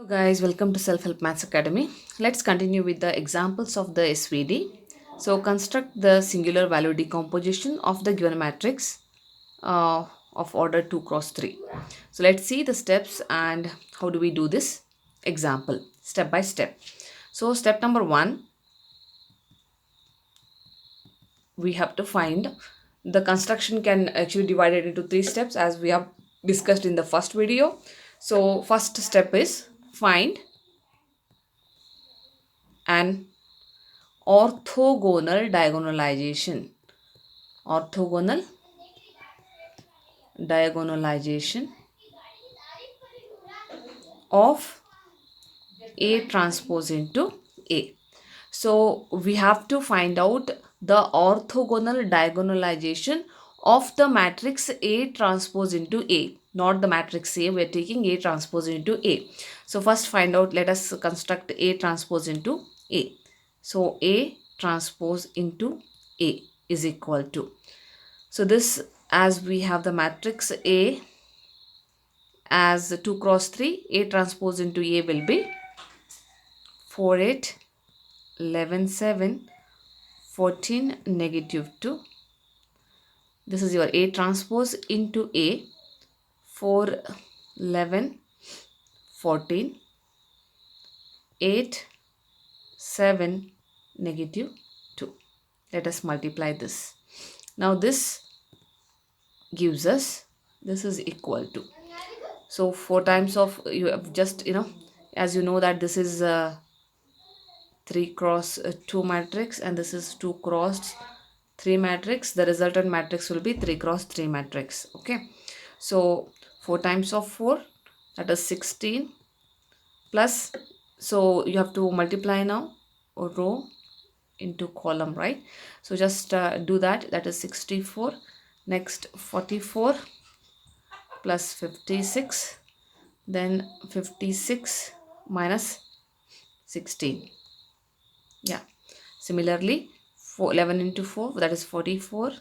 Hello guys, welcome to Self Help Maths Academy. Let's continue with the examples of the SVD. So construct the singular value decomposition of the given matrix of order 2 cross 3. So let's see the steps and how do we do this example step by step. So step number 1, we have to find the construction can actually divide it into 3 steps as we have discussed in the first video. So first step is find an orthogonal diagonalization. Orthogonal diagonalization of A transpose into A. So we have to find out the orthogonal diagonalization of the matrix A transpose into A, not the matrix A. We are taking A transpose into A. So first find out, let us construct A transpose into A. So A transpose into A is equal to, so this, as we have the matrix A as 2 cross 3, A transpose into A will be 4, 8, 11, 7, 14, negative 2. This is your A transpose into A, 4, 11, 14, 8, 7, negative 2. Let us multiply this. Now this gives us, this is equal to, so 4 times of, you have just, as you know that this is 3 cross 2 matrix and this is 2 cross 3 matrix. The resultant matrix will be 3 cross 3 matrix. Okay, so 4 times of 4, that is 16, plus, so you have to multiply now row into column, right? So just do that. That is 64. Next 44 plus 56, then 56 minus 16. Yeah, similarly 11 into 4, that is 44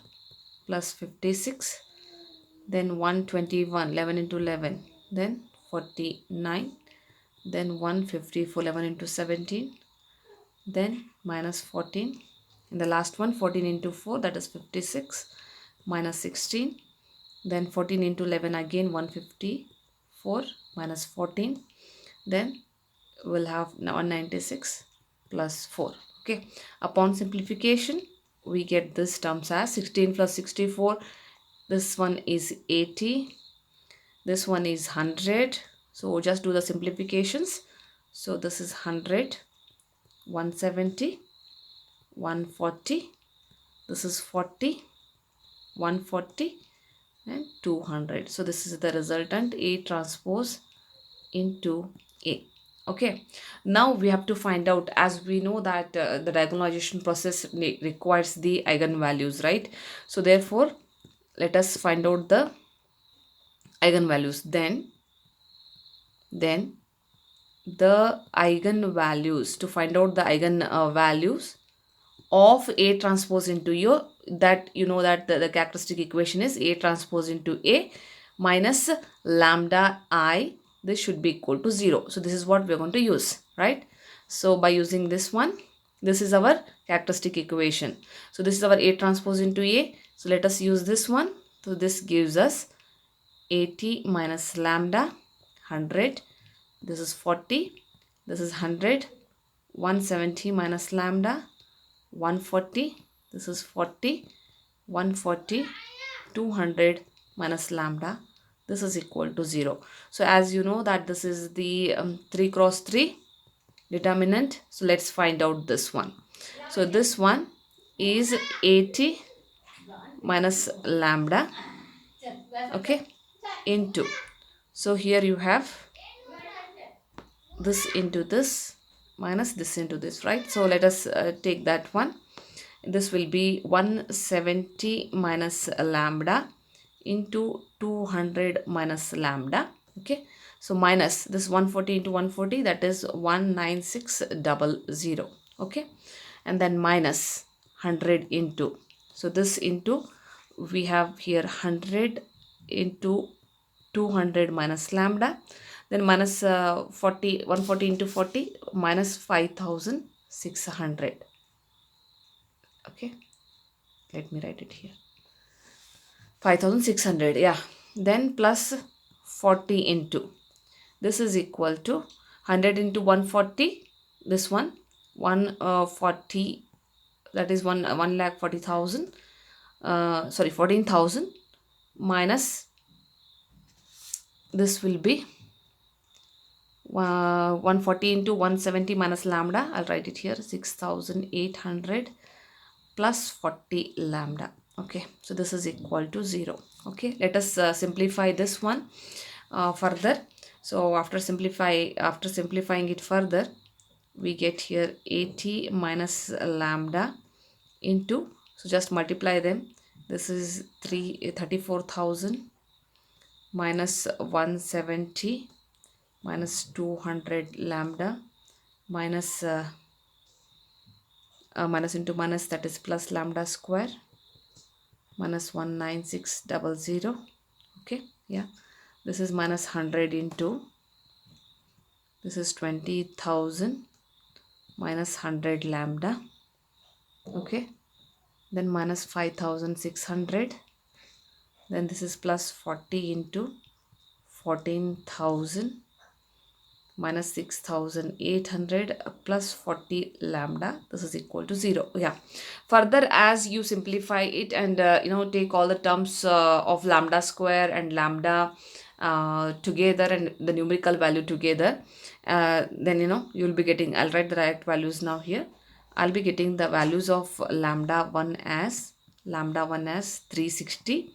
plus 56, then 121, 11 into 11, then 49, then 154, 11 into 17, then minus 14, and the last one 14 into 4, that is 56 minus 16, then 14 into 11, again 154 minus 14, then we'll have 196 plus 4. Okay, upon simplification we get this terms as 16 plus 64, this one is 80, this one is 100. So just do the simplifications. So this is 100, 170, 140, this is 40, 140, and 200. So this is the resultant A transpose into A. Okay, now we have to find out, as we know that the diagonalization process requires the eigenvalues, right? So therefore let us find out the eigenvalues. Then the eigenvalues, to find out the eigenvalues of A transpose into A, that you know that the characteristic equation is A transpose into A minus lambda I, this should be equal to 0. So this is what we are going to use, right? So by using this one, this is our characteristic equation. So this is our A transpose into A. So let us use this one. So this gives us 80 minus lambda 100. This is 40. This is 100. 170 minus lambda 140. This is 40. 140. 200 minus lambda, this is equal to 0. So as you know that this is the 3 cross 3 determinant. So let's find out this one. So this one is 80 minus lambda, okay, into, so here you have this into this minus this into this, right? So let us take that one. This will be 170 minus lambda into 200 minus lambda. Okay, so minus this 140 into 140, that is 19600. Okay, and then minus 100 into, so this into, we have here 100 into 200 minus lambda, then minus 140 into 40, minus 5600. Okay, let me write it here, 5600, yeah. Then plus 40 into, this is equal to 100 into 140, this one 140, that is 1,40,000, sorry, 14,000, minus this will be 140 into 170 minus lambda, I'll write it here, 6,800 plus 40 lambda. Okay, so this is equal to 0. Okay, let us simplify this one further. So after simplifying it further, we get here 80 minus lambda into, so just multiply them, this is 34,000 minus 170 minus 200 lambda minus minus into minus, that is plus lambda square, minus 19600. Okay, yeah, this is minus 100 into, this is 20,000 minus 100 lambda. Okay, then minus 5600, then this is plus 40 into 14,000 minus 6,800 plus 40 lambda, this is equal to 0. Yeah, further as you simplify it and take all the terms of lambda square and lambda together and the numerical value together, then you will be getting, I'll write the right values now here. I'll be getting the values of lambda 1 as 360,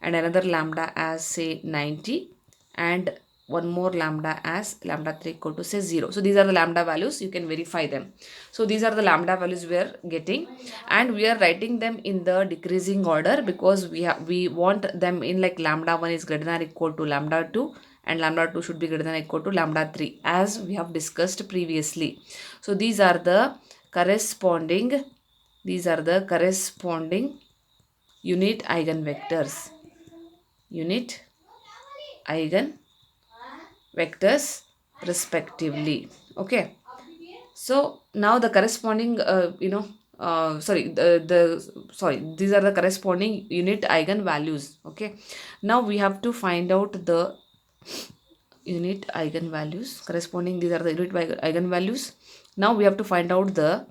and another lambda as say 90, and one more lambda as lambda 3 equal to say 0. So these are the lambda values, you can verify them. So these are the lambda values we are getting, and we are writing them in the decreasing order because we want them in like lambda 1 is greater than or equal to lambda 2, and lambda 2 should be greater than or equal to lambda 3, as we have discussed previously. So these are the corresponding unit eigenvectors, respectively. Okay, so now the corresponding these are the corresponding unit eigenvalues. Okay, now we have to find out the unit eigenvalues corresponding, these are the unit eigenvalues. Now we have to find out the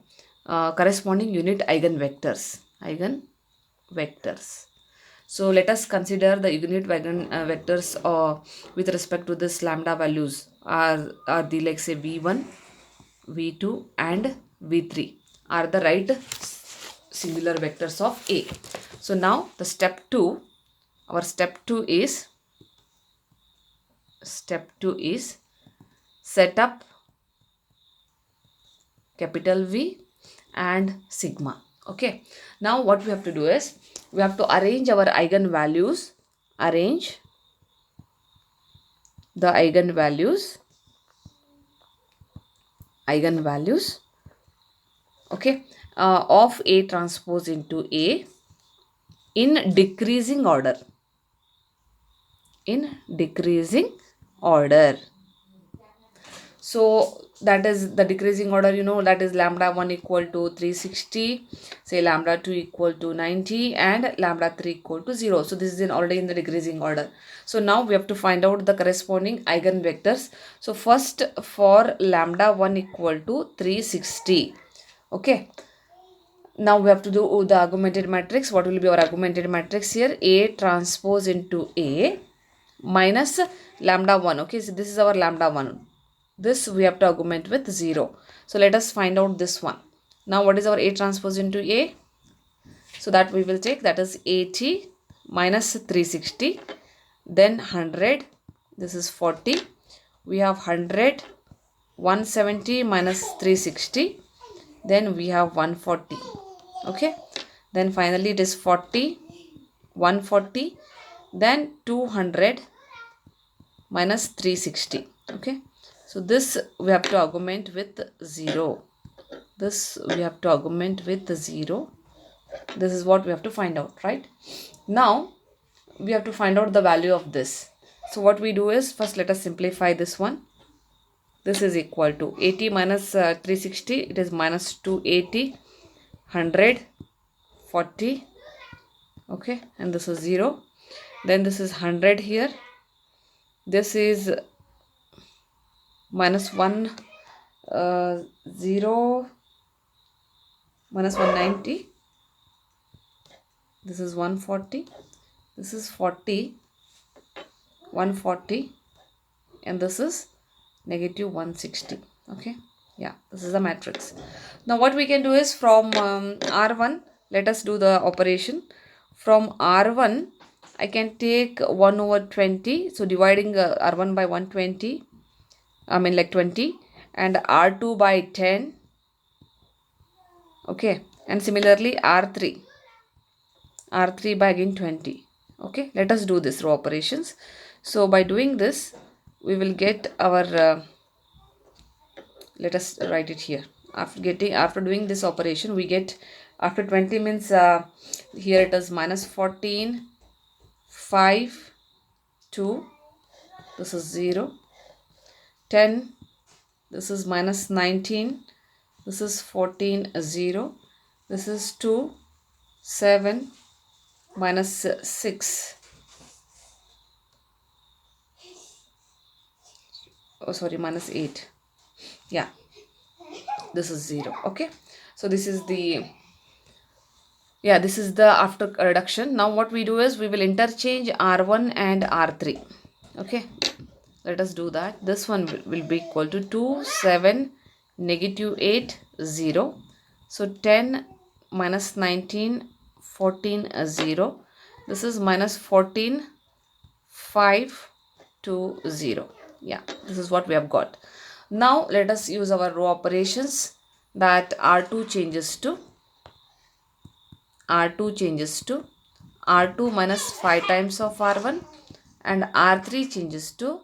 corresponding unit eigenvectors. So let us consider the unit vectors with respect to this lambda values are the, like say, v1, v2 and v3 are the right singular vectors of A. So now the step 2 is set up capital V and sigma. Okay, now what we have to do is we have to arrange our eigenvalues, okay, of A transpose into A in decreasing order. So that is the decreasing order, that is lambda 1 equal to 360, say lambda 2 equal to 90, and lambda 3 equal to 0. So this is already in the decreasing order. So now we have to find out the corresponding eigenvectors. So first, for lambda 1 equal to 360. Okay, now we have to do the augmented matrix. What will be our augmented matrix here? A transpose into A minus lambda 1. Okay, so this is our lambda 1. This we have to augment with 0. So let us find out this one. Now what is our A transpose into A? So that we will take, that is 80 minus 360, then 100, this is 40. We have 100, 170 minus 360, then we have 140. Okay, then finally it is 40, 140, then 200 minus 360. Okay, so this we have to augment with 0. This is what we have to find out, right? Now we have to find out the value of this. So what we do is, first let us simplify this one. This is equal to 80 minus 360, it is minus 280, 100, 40, okay, and this is 0. Then this is 100 here. This is minus 1, 0, minus 190. This is 140. This is 40, 140, and this is negative 160. Okay, yeah, this is the matrix. Now what we can do is, from R1, let us do the operation. From R1, I can take 1 over 20. So dividing R1 by 120, I mean like 20, and R2 by 10. Okay, and similarly R3 by again 20. Okay, let us do this row operations. So by doing this, we will get our let us write it here. After doing this operation, we get, after 20 means here it is minus 14, 5, 2, this is 0, 10, this is minus 19, this is 14, 0, this is 2, 7, minus 6, oh sorry, minus 8, yeah, this is 0. Okay, so this is the, yeah, this is the after reduction. Now what we do is, we will interchange R1 and R3. Okay, let us do that. This one will be equal to 2, 7, negative 8, 0. So 10 minus 19, 14, 0. This is minus 14, 5, 2, 0. Yeah, this is what we have got. Now let us use our row operations, that R2 changes to R2 minus 5 times of R1, and R3 changes to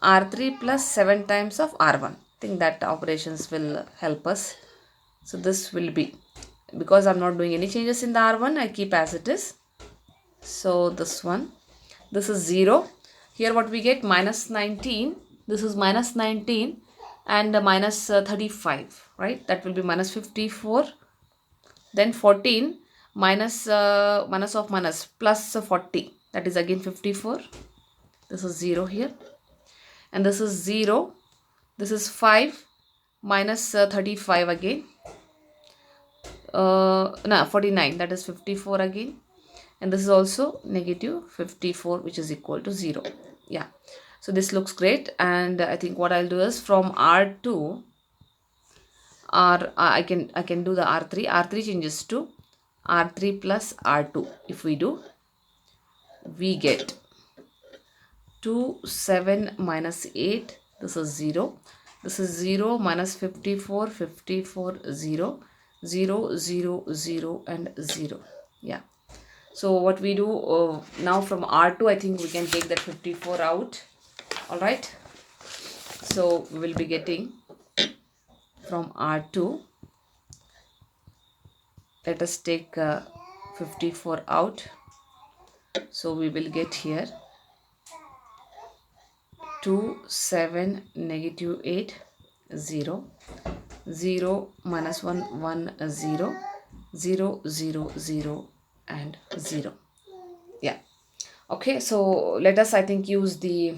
R3 plus 7 times of R1. I think that operations will help us. So this will be, because I'm not doing any changes in the R1, I keep as it is. So this one, this is 0. Here what we get, minus 19, this is minus 19, and minus 35, right? That will be minus 54. Then 14 minus minus of minus plus 40, that is again 54. This is 0 here, and this is 0. This is 5 minus 35 again, no, 49, that is 54 again, and this is also negative 54, which is equal to 0. Yeah, so this looks great. And I think what I'll do is, from R2, I can do the R3 changes to R3 plus R2. If we do, we get 2, 7 minus 8, this is 0. This is 0 minus 54, 54, 0, 0, 0, 0, and 0. Yeah. So what we do now, from R2, I think we can take that 54 out. Alright. So we will be getting, from R2, let us take 54 out. So we will get here 2, 7, negative 8, 0, 0, minus 1, 1, 0, 0, 0, 0, and 0. Yeah. Okay, so let us, I think, use the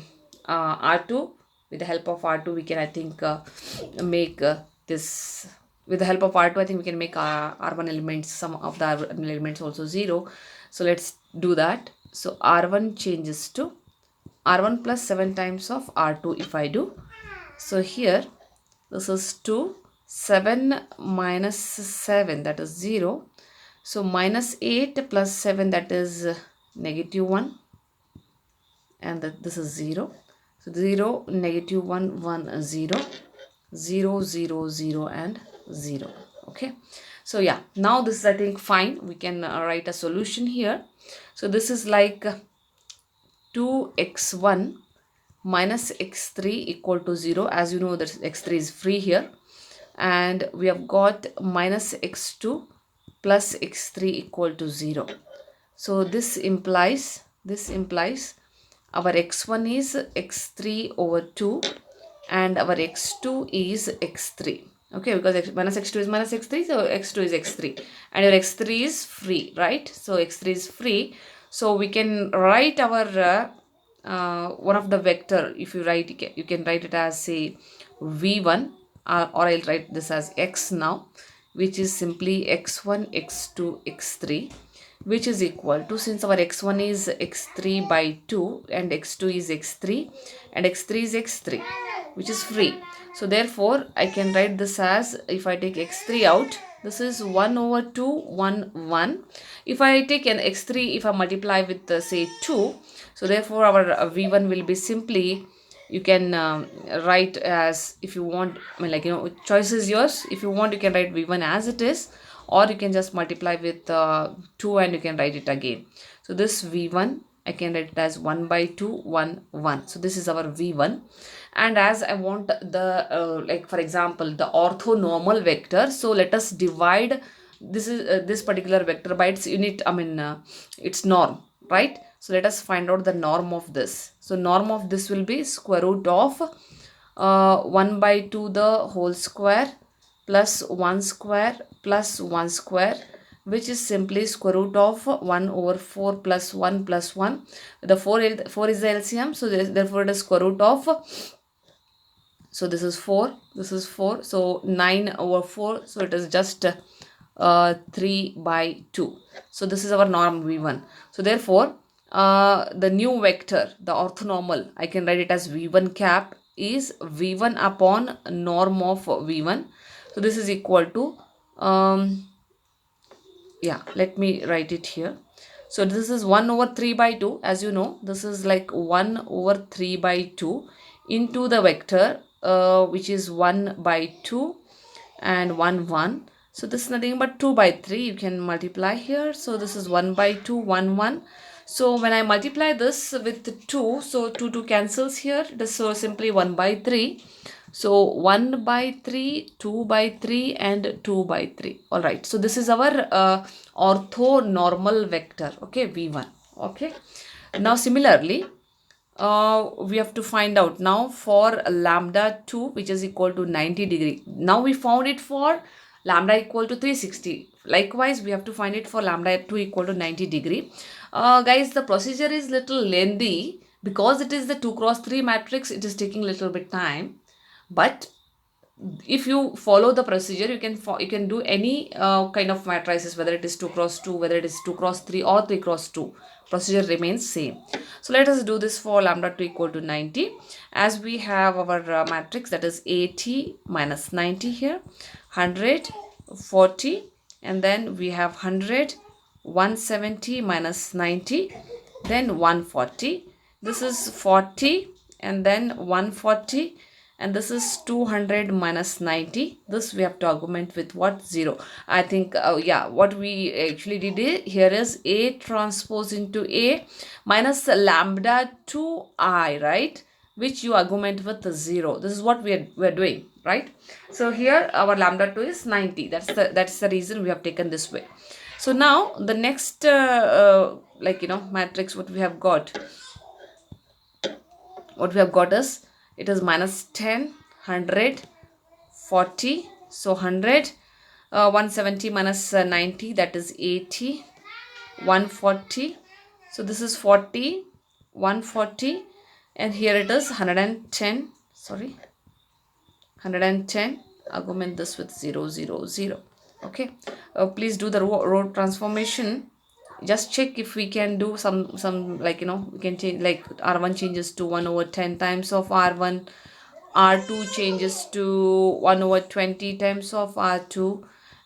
R2. With the help of R2, we can, I think, make this. With the help of R2, I think we can make R1 elements, some of the R1 elements also 0. So let's do that. So R1 changes to R1 plus 7 times of R2 if I do. So here, this is 2, 7 minus 7, that is 0. So minus 8 plus 7, that is negative 1. And this is 0. So 0, negative 1, 1, 0, 0, 0, 0, and 0. Okay. So yeah, now this is, I think, fine. We can write a solution here. So this is like 2x1 minus x3 equal to 0. As you know, that x3 is free here. And we have got minus x2 plus x3 equal to 0. So this implies our x1 is x3 over 2 and our x2 is x3. Okay, because minus x2 is minus x3, so x2 is x3 and your x3 is free, right? So x3 is free, so we can write our one of the vector. If you write, you can write it as say v1, or I'll write this as x now, which is simply x1 x2 x3, which is equal to, since our x1 is x3 by 2 and x2 is x3 and x3 is x3, which is free. So therefore I can write this as, if I take x3 out, this is 1 over 2 1 1. If I take an x3, if I multiply with say 2, so therefore our v1 will be simply, you can write as, if you want, I mean, like, choice is yours. If you want, you can write v1 as it is, or you can just multiply with 2 and you can write it again. So this v1 I can write it as 1 by 2 1 1. So this is our v1. And as I want the like for example the orthonormal vector, so let us divide this particular vector by its unit, I mean its norm, right? So let us find out the norm of this. So norm of this will be square root of 1 by 2 the whole square plus 1 square plus 1 square, which is simply square root of 1 over 4 plus 1 plus 1. The 4 is the LCM, so therefore it is square root of, so this is 4, this is 4, so 9 over 4, so it is just 3 by 2. So this is our norm v1. So therefore the new vector, the orthonormal, I can write it as v1 cap is v1 upon norm of v1. So this is equal to yeah, let me write it here. So this is 1 over 3 by 2. As you know, this is like 1 over 3 by 2 into the vector which is 1 by 2 and 1 1. So this is nothing but 2 by 3. You can multiply here. So this is 1 by 2 1 1. So when I multiply this with 2, so 2 cancels here. It is so simply 1 by 3. So 1 by 3, 2 by 3 and 2 by 3. Alright. So this is our orthonormal vector. Okay, v1. Okay. Now similarly, we have to find out now for lambda 2, which is equal to 90 degree. Now we found it for lambda equal to 360. Likewise, we have to find it for lambda 2 equal to 90 degree. Guys, the procedure is little lengthy because it is the 2 cross 3 matrix. It is taking little bit time, but if you follow the procedure, you can do any kind of matrices, whether it is 2 cross 2, whether it is 2 cross 3 or 3 cross 2. Procedure remains same. So let us do this for lambda 2 equal to 90. As we have our matrix, that is 80 minus 90 here, 100, 40, and then we have 100, 170 minus 90, then 140. This is 40 and then 140, and this is 200 minus 90. This we have to augment with what? 0. I think yeah, what we actually did here is A transpose into A minus lambda 2I, right, which you augment with 0. This is what we are doing, right? So here our lambda 2 is 90. That's the reason we have taken this way. So now the next matrix what we have got is, it is minus 10, 100, 40. So 100, 170 minus 90, that is 80, 140. So this is 40, 140, and here it is 110. Sorry, 110. Augment this with 0, 0, 0. Okay. Please do the row transformation. Just check if we can do some we can change, like r1 changes to 1 over 10 times of r1, r2 changes to 1 over 20 times of r2,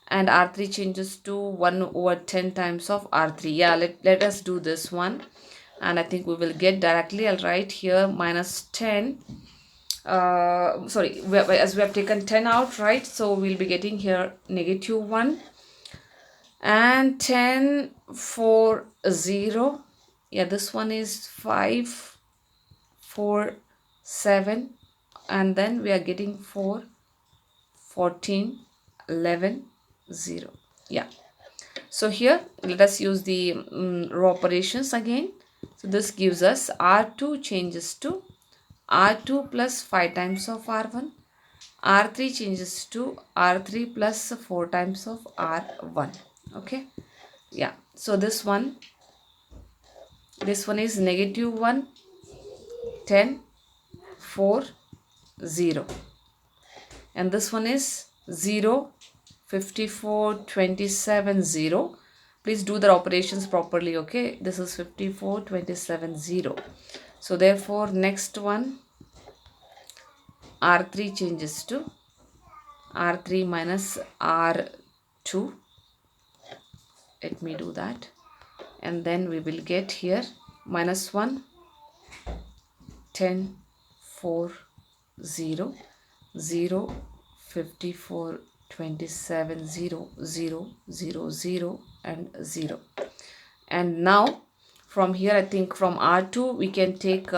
and r3 changes to 1 over 10 times of r3. Yeah, let us do this one, and I think we will get directly. I'll write here minus 10. Sorry, as we have taken 10 out, right? So we'll be getting here negative 1 and 10 4 0. Yeah, this one is 5 4 7, and then we are getting 4 14 11 0. Yeah, so here let us use the row operations again. So this gives us R2 changes to R2 plus 5 times of R1. R3 changes to R3 plus 4 times of R1. Okay. Yeah. So this one is negative 1, 10, 4, 0. And this one is 0, 54, 27, 0. Please do the operations properly, okay? This is 54, 27, 0. So therefore, next one, R3 changes to R3 minus R2. Let me do that. And then we will get here minus 1, 10, 4, 0, 0, 54, 27, 0, 0, 0, 0 and 0. And now from here, I think from R2 we can take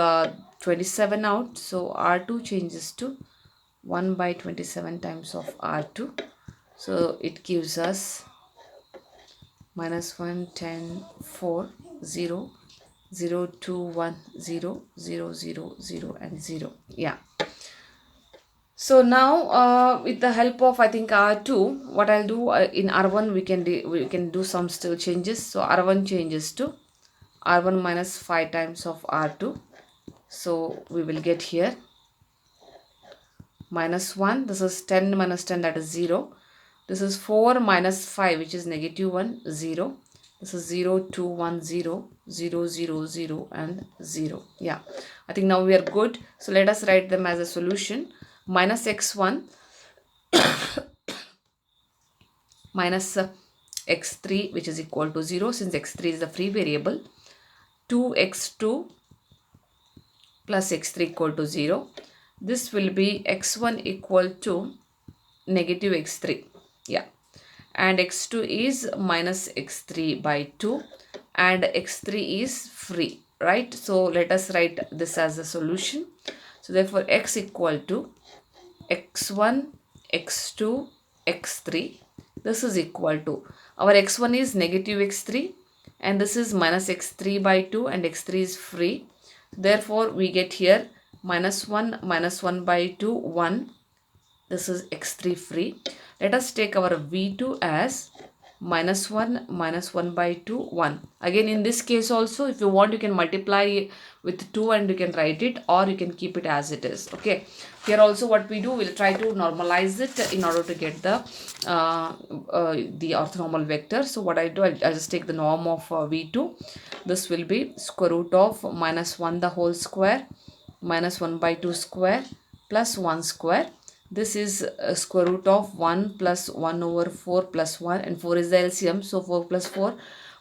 27 out. So R2 changes to 1 by 27 times of R2. So it gives us minus 1, 10, 4, 0, 0, 2, 1, 0, 0, 0, 0 and 0. Yeah. So now with the help of I think R2, what I'll do in R1 we can do some still changes. So R1 changes to R1 minus 5 times of R2. So we will get here minus 1. This is 10 minus 10, that is 0. This is 4 minus 5, which is negative 1, 0. This is 0, 2, 1, 0, 0, 0, 0 and 0. Yeah, I think now we are good. So let us write them as a solution. Minus x1 minus x3, which is equal to 0 since x3 is the free variable. 2x2 plus x3 equal to 0. This will be x1 equal to negative x3. Yeah. And x2 is minus x3 by 2 and x3 is free, right? So let us write this as a solution. So therefore x equal to x1, x2, x3. This is equal to, our x1 is negative x3 and this is minus x3 by 2 and x3 is free. Therefore we get here minus 1 by 2, 1. This is x3 free. Let us take our v2 as minus 1 by 2, 1. Again in this case also, if you want, you can multiply with 2 and you can write it, or you can keep it as it is. Okay, here also what we do, we'll try to normalize it in order to get the orthonormal vector. So what I do, I just take the norm of v2. This will be square root of minus 1 the whole square minus 1 by 2 square plus 1 square. This is square root of 1 plus 1 over 4 plus 1, and 4 is the LCM. So 4 plus 4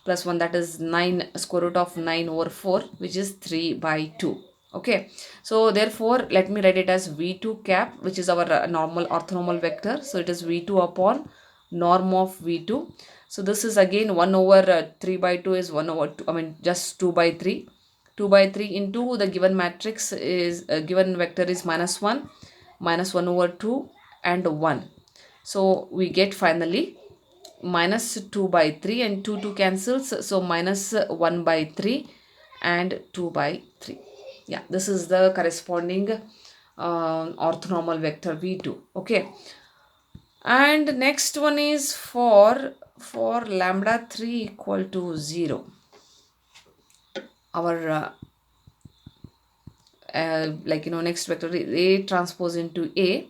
plus 1, that is 9, square root of 9 over 4, which is 3 by 2. Okay, so therefore let me write it as v2 cap, which is our normal orthonormal vector. So it is v2 upon norm of v2. So this is again 1 over 3 by 2 is 1 over 2, I mean just 2 by 3. 2 by 3 into the given matrix is given vector is minus 1 over 2 and 1. So we get finally minus 2 by 3 and 2 cancels. So minus 1 by 3 and 2 by 3. Yeah, this is the corresponding orthonormal vector v2. Okay. And next one is for lambda 3 equal to 0. Our next vector A transpose into A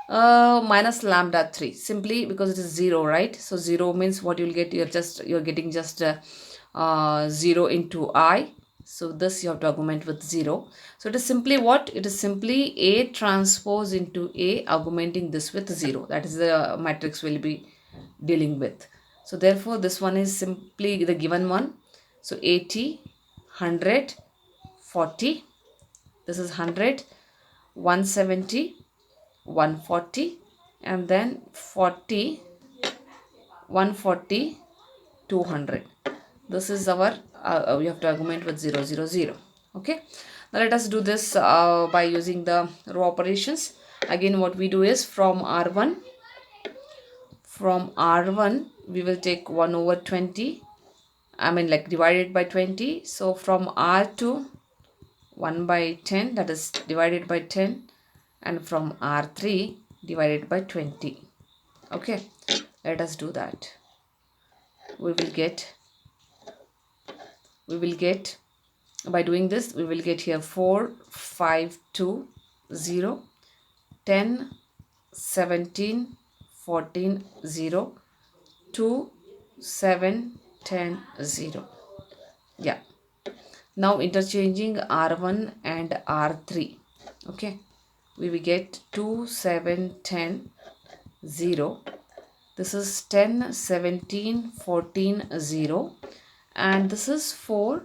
minus lambda 3, simply because it is 0, right? So 0 means what you'll get, you're getting just 0 into I. So this you have to augment with 0. So it is simply what? It is simply A transpose into A augmenting this with 0. That is the matrix we'll be dealing with. So therefore this one is simply the given one. So 80, 100, 40. This is 100, 170, 140 and then 40, 140, 200. This is our, we have to augment with 0, 0, 0. Okay. Now let us do this by using the row operations. Again what we do is from R1 we will take 1 over 20 I mean like divided by 20. So from R2, 1 by 10, that is divided by 10, and from R3 divided by 20. Okay, let us do that. We will get by doing this, we will get here 4 5 2 0 10 17 14 0 2 7 10 0. Yeah, now interchanging R1 and R3. Okay, we will get 2 7 10 0. This is 10 17 14 0, and this is 4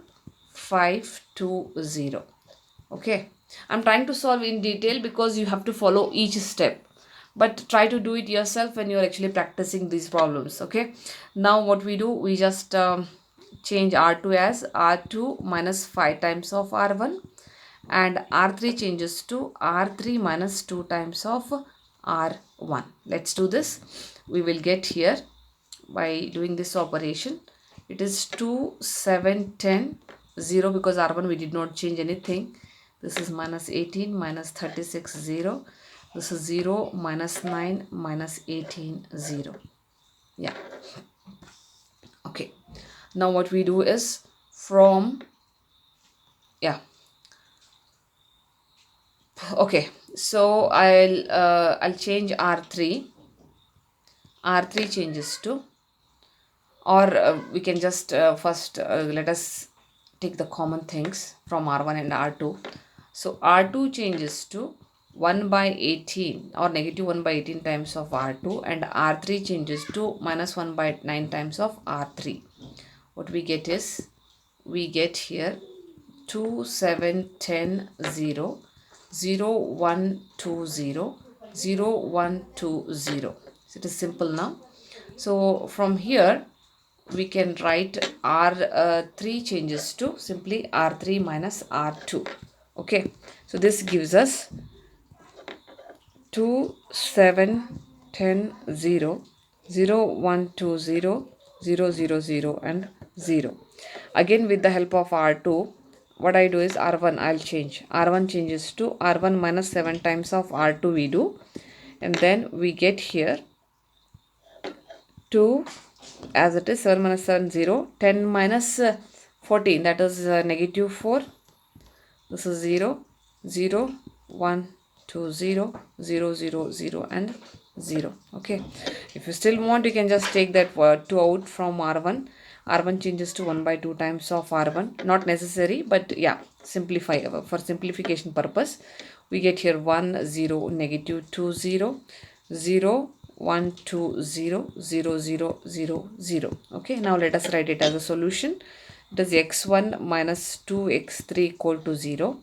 5 2 0. Okay, I'm trying to solve in detail because you have to follow each step, but try to do it yourself when you're actually practicing these problems. Okay, now what we do, we just change R2 as R2 minus 5 times of R1, and R3 changes to R3 minus 2 times of R1. Let's do this. We will get here by doing this operation. It is 2 7 10 0, because R1 we did not change anything. This is minus 18 minus 36 0. This is 0 minus 9 minus 18 0. Yeah. Okay, now what we do is from, yeah, okay, so I'll change R3. R3 changes to, or we can just first let us take the common things from R1 and R2. So R2 changes to 1 by 18 or negative 1 by 18 times of R2, and R3 changes to minus 1 by 9 times of R3. What we get is, we get here 2 7 10 0 0 1 2 0 0 1 2 0. So it is simple now. So from here we can write R3 changes to simply R3 minus R2. Okay, so this gives us 2 7 10 0 0 1 2 0 0 0 0 and 0. Again with the help of R2, what I do is R1 I'll change. R1 changes to R1 minus 7 times of R2 we do, and then we get here 2 as it is 7 minus 7 0, 10 minus 14, that is negative 4. This is 0 0 1 2 0 0 0 0 and 0. Okay, if you still want, you can just take that 2 out from R1. R1 changes to 1 by 2 times of R1, not necessary, but yeah, simplify for simplification purpose. We get here 1 0 negative 2 0 0 1 2 0 0 0 0 0. Okay, now let us write it as a solution. It is x1 minus 2x3 equal to 0,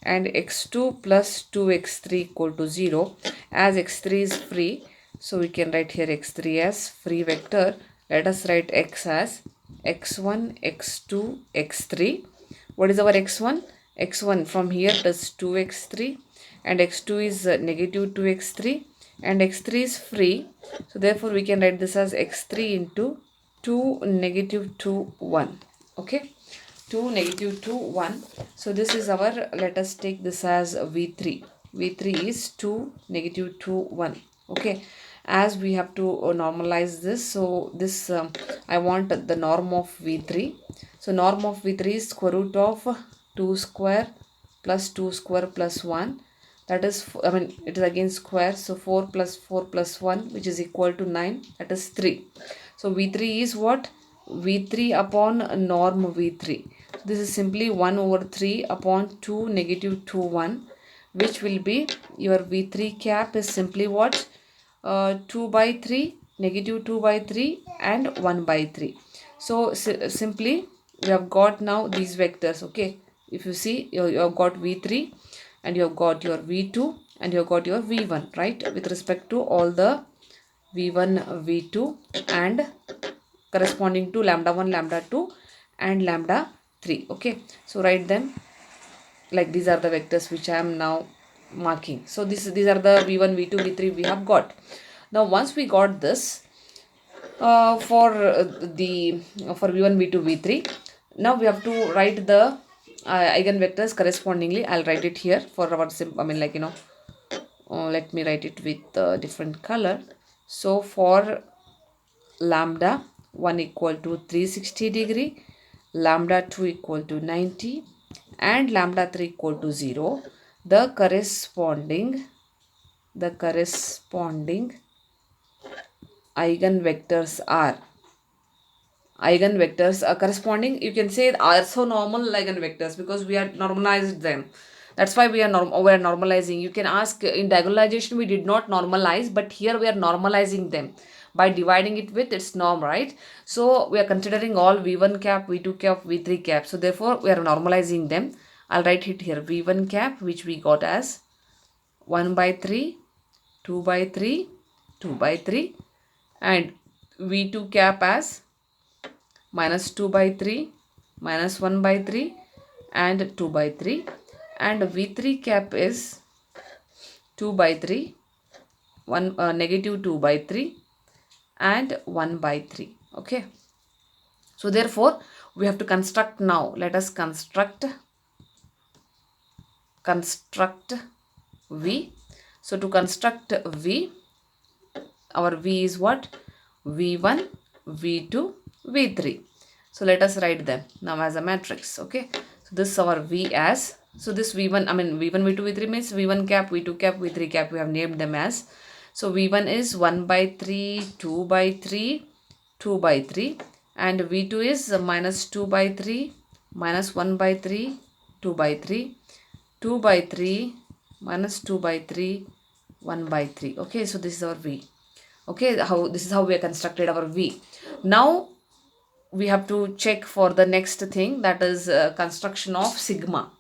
and x2 plus 2x3 equal to 0. As x3 is free, so we can write here x3 as free vector. Let us write x as x1 x2 x3. What is our x1? X1 from here it is 2x3, and x2 is negative 2x3, and x3 is free, so therefore we can write this as x3 into 2 negative 2 1. Okay, 2 negative 2 1. So this is our, let us take this as v3. V3 is 2 negative 2 1. Okay, as we have to normalize this, so this I want the norm of v3. So norm of v3 is square root of 2 square plus 2 square plus 1. That is, I mean, it is again square, so 4 plus 4 plus 1, which is equal to 9, that is 3. So v3 is what? V3 upon norm v3. This is simply 1 over 3 upon 2 negative 2 1, which will be your v3 cap is simply what? 2 by 3, negative 2 by 3 and 1 by 3. So simply we have got now these vectors. Okay, if you see, you have got v3, and you have got your v2, and you have got your v1, right, with respect to all the v1 v2 and corresponding to lambda 1 lambda 2 and lambda 3. Okay, so write them like these are the vectors which I am now marking. So these are the v1 v2 v3 we have got. Now once we got this, The for v1, v2, v3. Now we have to write the eigenvectors correspondingly. I'll write it here for our let me write it with different color. So for lambda 1 equal to 360 degree, lambda 2 equal to 90, and lambda 3 equal to 0, the corresponding eigenvectors are corresponding, you can say, orthonormal eigenvectors, because we are normalized them. That's why we are normalizing. You can ask, in diagonalization we did not normalize, but here we are normalizing them by dividing it with its norm, right? So we are considering all v1 cap, v2 cap, v3 cap, so therefore we are normalizing them. I'll write it here, v1 cap, which we got as 1 by 3, 2 by 3, 2 by 3, and v2 cap as minus 2 by 3, minus 1 by 3, and 2 by 3, and v3 cap is 2 by 3, negative 2 by 3, and 1 by 3. Okay, so therefore we have to construct. Now let us construct v. So to construct v, our v is what? v1, v2, v3. So let us write them now as a matrix. Okay, so this is our v as, so this v1, v1, v2, v3 means v1 cap, v2 cap, v3 cap, we have named them as. So v1 is 1 by 3, 2 by 3, 2 by 3, and v2 is minus 2 by 3, minus 1 by 3, 2 by 3, 2 by 3, minus 2 by 3, 1 by 3. Okay, so this is our v. Okay, this is how we have constructed our v. Now we have to check for the next thing, that is construction of sigma.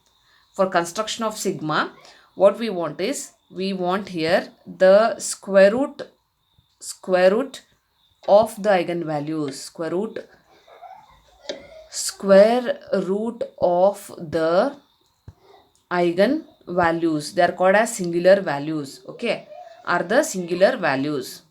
For construction of sigma, what we want is, we want here the square root of the eigenvalues, square root of the eigenvalues. They are called as singular values. Okay, are the singular values.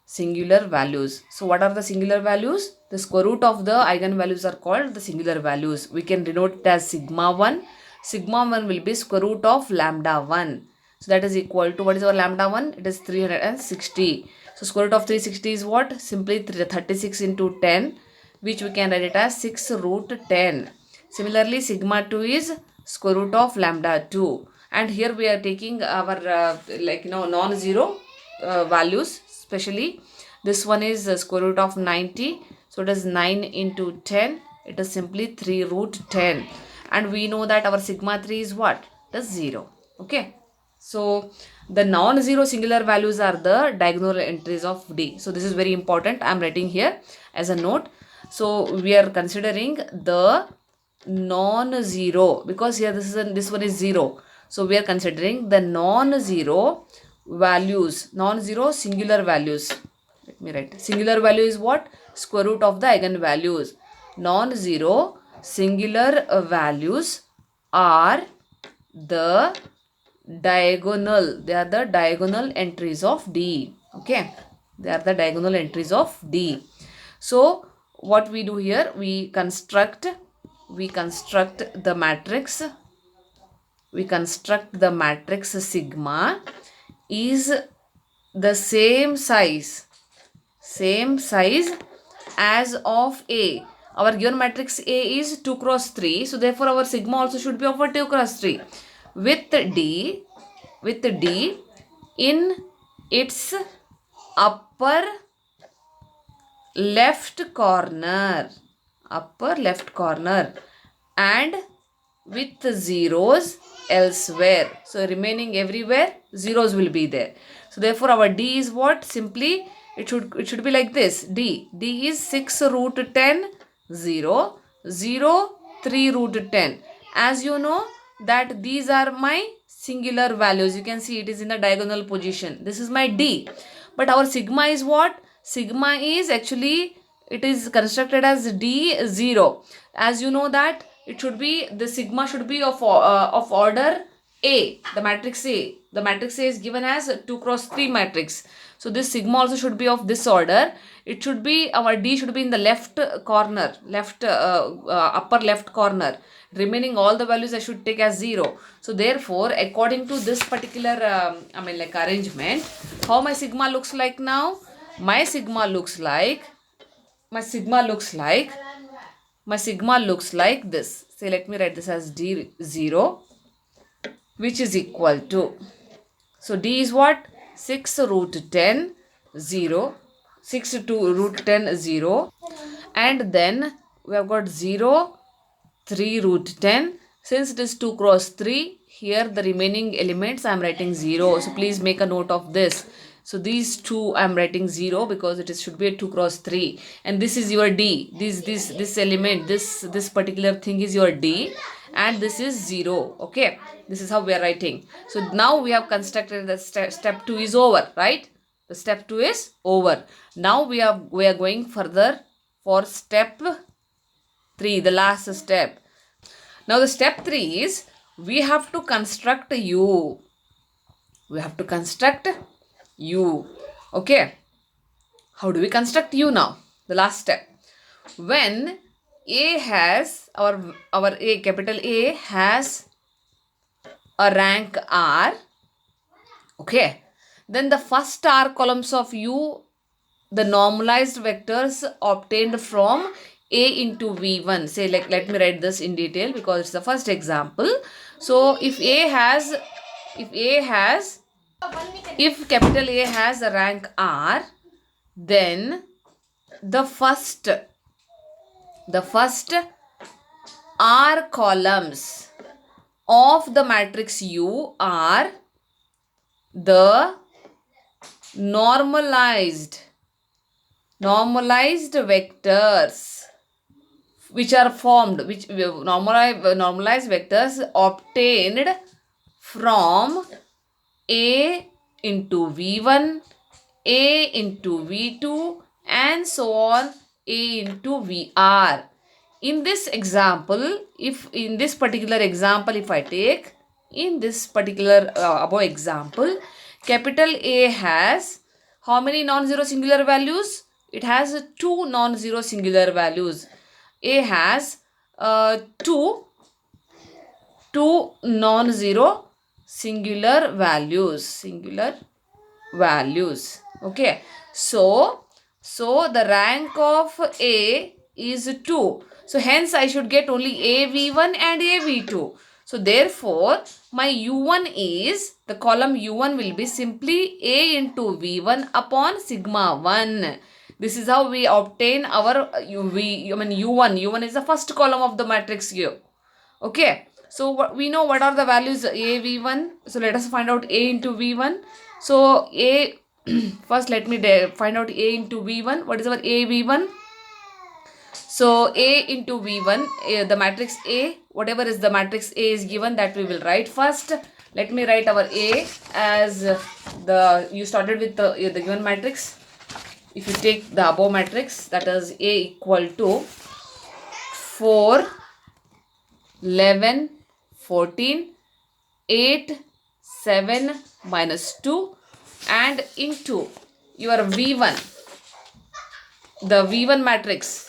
So what are the singular values? The square root of the eigenvalues are called the singular values. We can denote it as sigma 1. Sigma 1 will be square root of lambda 1. So that is equal to, what is our lambda 1? It is 360. So square root of 360 is what? Simply 36 into 10, which we can write it as 6 root 10. Similarly, sigma 2 is square root of lambda 2. And here we are taking our non-zero values. Especially this one is the square root of 90, so it is 9 into 10, it is simply 3 root 10, and we know that our sigma 3 is what? It is 0. Okay, so the non-zero singular values are the diagonal entries of D. So this is very important, I am writing here as a note. So we are considering the non-zero, because here this one is 0, so we are considering the non-zero values, non-zero singular values. Let me write. Singular value is what? Square root of the eigenvalues. Non-zero singular values are the diagonal. They are the diagonal entries of D. Okay, they are the diagonal entries of D. So what we do here? We construct the matrix. We construct the matrix sigma is the same size as of A. Our given matrix A is 2 cross 3. So therefore our sigma also should be of a 2 cross 3 with D in its upper left corner and with zeros elsewhere. So remaining everywhere zeros will be there. So therefore our D is what? Simply it should be like this. D is 6 root 10, 0, 0, 3 root 10. As you know that these are my singular values. You can see it is in the diagonal position. This is my D. But our sigma is what? Sigma is actually, it is constructed as D0. As you know that it should be, the sigma should be of order A, the matrix A. The matrix A is given as 2 cross 3 matrix. So this sigma also should be of this order. It should be, our D should be in the left corner, upper left corner. Remaining all the values I should take as 0. So therefore, according to this particular, arrangement, how my sigma looks like now? My sigma looks like, my sigma looks like, my sigma looks like this. Say, let me write this as D0, which is equal to, so D is what? 6 root 10, 0. 6 to root 10, 0. And then we have got 0, 3 root 10. Since it is 2 cross 3, here the remaining elements I am writing 0. So please make a note of this. So these two I am writing 0 because it should be a 2 cross 3. And this is your D. This element, this particular thing is your D. And this is 0. Okay. This is how we are writing. So now we have constructed the step 2 is over, right? The step 2 is over. Now we are going further for step 3, the last step. Now the step 3 is we have to construct U. We have to construct U. Okay. How do we construct U now? The last step. When A has, our A, capital A has a rank R, okay, then the first R columns of U, the normalized vectors obtained from A into V1. Say, like, let me write this in detail because it's the first example. So if capital A has a rank R, then the first R columns of the matrix U are the normalized vectors which are formed, which normalized vectors obtained from A into V1, A into V2, and so on, A into VR. In this example, if I take, in this particular above example, capital A has how many non-zero singular values? It has 2 non-zero singular values. A has two non-zero singular values. Okay. So the rank of A is 2. So hence I should get only AV1 and AV2. So therefore my U1 is, the column U1 will be simply A into V1 upon sigma 1. This is how we obtain our U1. U1 is the first column of the matrix U. Okay. So we know what are the values A, V1. So let us find out A into V1. So A, first let me find out A into V1. What is our A, V1? So A into V1, the matrix A, whatever is the matrix A is given, that we will write first. Let me write our A as you started with the given matrix. If you take the above matrix, that is A equal to 4, 11, 14, 8, 7, minus 2, and into your V1, the V1 matrix.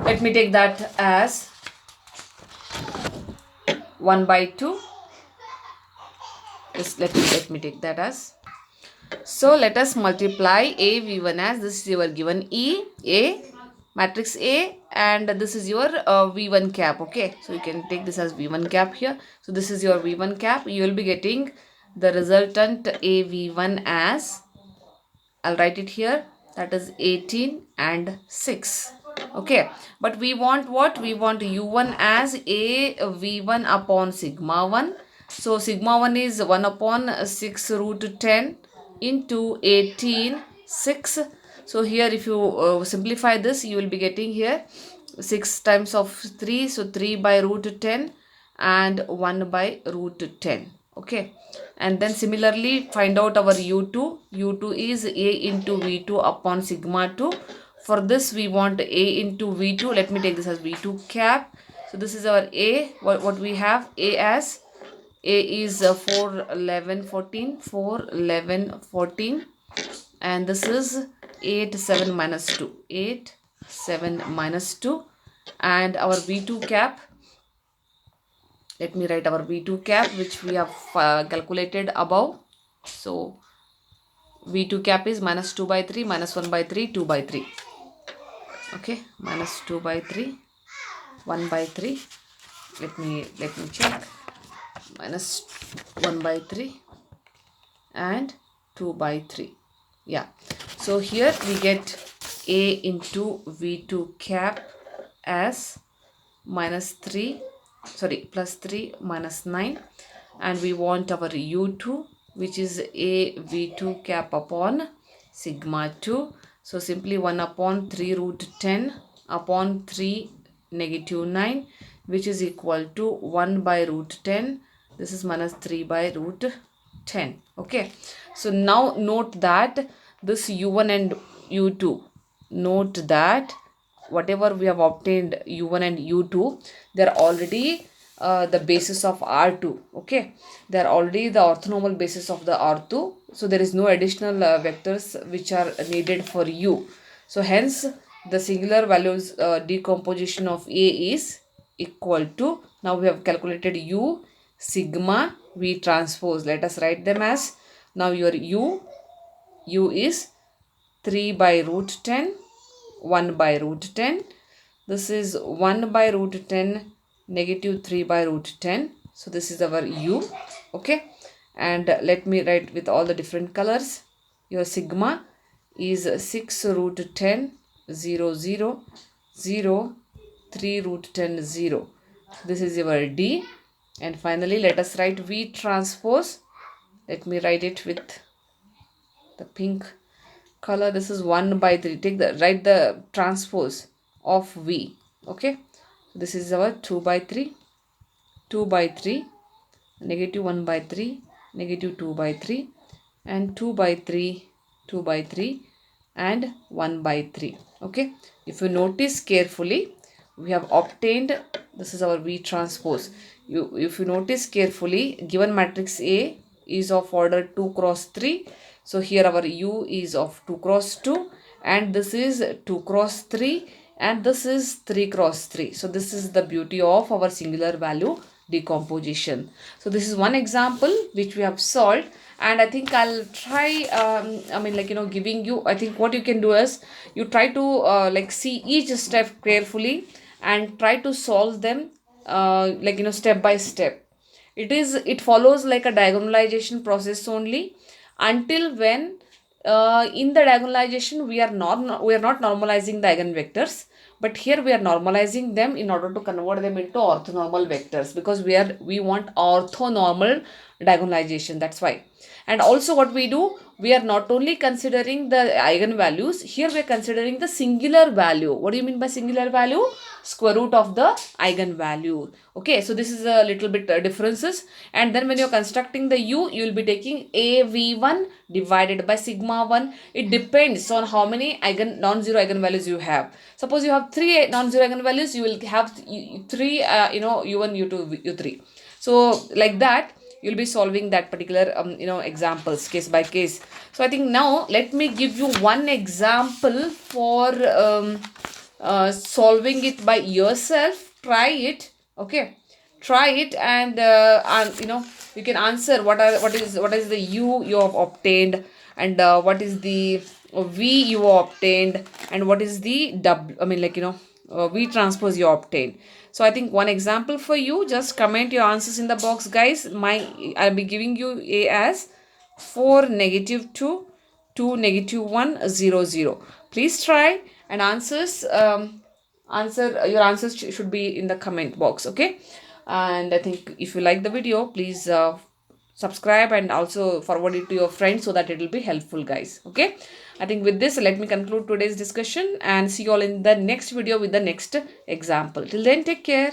Let me take that as 1 by 2. Just let me take that as. So let us multiply A V1 as, this is your given A matrix A, and this is your V1 cap. Okay, so you can take this as V1 cap here. So this is your V1 cap. You will be getting the resultant AV1 as, I'll write it here, that is 18 and 6. Okay, but we want what? We want U1 as AV1 upon sigma 1. So sigma 1 is 1 upon 6 root 10 into 18, 6. So here if you simplify this, you will be getting here 6 times of 3. So 3 by root 10 and 1 by root 10. Okay, and then similarly find out our U2. U2 is A into V2 upon sigma 2. For this we want A into V2. Let me take this as V2 cap. So this is our A. What we have? A as A is 4, 11, 14, 4, 11, 14, and this is 8, 7 minus 2, 8, 7 minus 2, and our V2 cap, let me write our V2 cap which we have calculated above. So V2 cap is minus 2 by 3, minus 1 by 3, 2 by 3. Okay, minus 2 by 3, 1 by 3. Let me check. Minus 1 by 3 and 2 by 3. Yeah. So here we get A into V2 cap as minus 3, sorry, plus 3 minus 9, and we want our U2 which is A V2 cap upon sigma 2. So simply 1 upon 3 root 10 upon 3 negative 9, which is equal to 1 by root 10. This is minus 3 by root 10. Okay. So now note that this U1 and U2, note that whatever we have obtained U1 and U2, they are already the basis of R2. Okay, they are already the orthonormal basis of the R2. So there is no additional vectors which are needed for U. So hence the singular values decomposition of A is equal to, now we have calculated U sigma V transpose. Let us write them as, now your U is 3 by root 10, 1 by root 10. This is 1 by root 10, negative 3 by root 10. So this is our U. Okay. And let me write with all the different colors. Your sigma is 6 root 10, 0, 0, 0, 3 root 10, 0. This is your D. And finally, let us write V transpose. Let me write it with the pink color. This is 1 by 3. Write the transpose of V. Okay. This is our 2 by 3, 2 by 3, negative 1 by 3, negative 2 by 3, and 2 by 3, 2 by 3, and 1 by 3. Okay. If you notice carefully, we have obtained, this is our V transpose. If you notice carefully, given matrix A is of order 2 cross 3. So here our U is of 2 cross 2, and this is 2 cross 3, and this is 3 cross 3. So this is the beauty of our singular value decomposition. So this is one example which we have solved, and I think I'll try giving you, I think what you can do is you try to see each step carefully and try to solve them step by step. It follows like a diagonalization process only, until when in the diagonalization we are not normalizing the eigenvectors, but here we are normalizing them in order to convert them into orthonormal vectors, because we want orthonormal diagonalization. That's why. And also what we do, we are not only considering the eigenvalues, here we are considering the singular value. What do you mean by singular value? Square root of the eigenvalue. Okay, so this is a little bit differences. And then when you're constructing the U, you will be taking AV1 divided by sigma 1. It depends on how many non-zero eigenvalues you have. Suppose you have 3 non-zero eigenvalues, you will have 3 U1, U2, U3. So like that, you'll be solving that particular examples case by case. So I think now let me give you one example for solving it by yourself. Try it. Okay, try it, and you can answer what is the U you have obtained, and what is the V you have obtained, and what is the W V transpose you obtained. So I think one example for you. Just comment your answers in the box, guys. I'll be giving you A as 4 negative 2, 2 negative 1 0 0. Please try, and your answers should be in the comment box. Okay, and I think if you like the video, please subscribe and also forward it to your friends so that it will be helpful, guys. Okay, I think with this, let me conclude today's discussion and see you all in the next video with the next example. Till then, take care.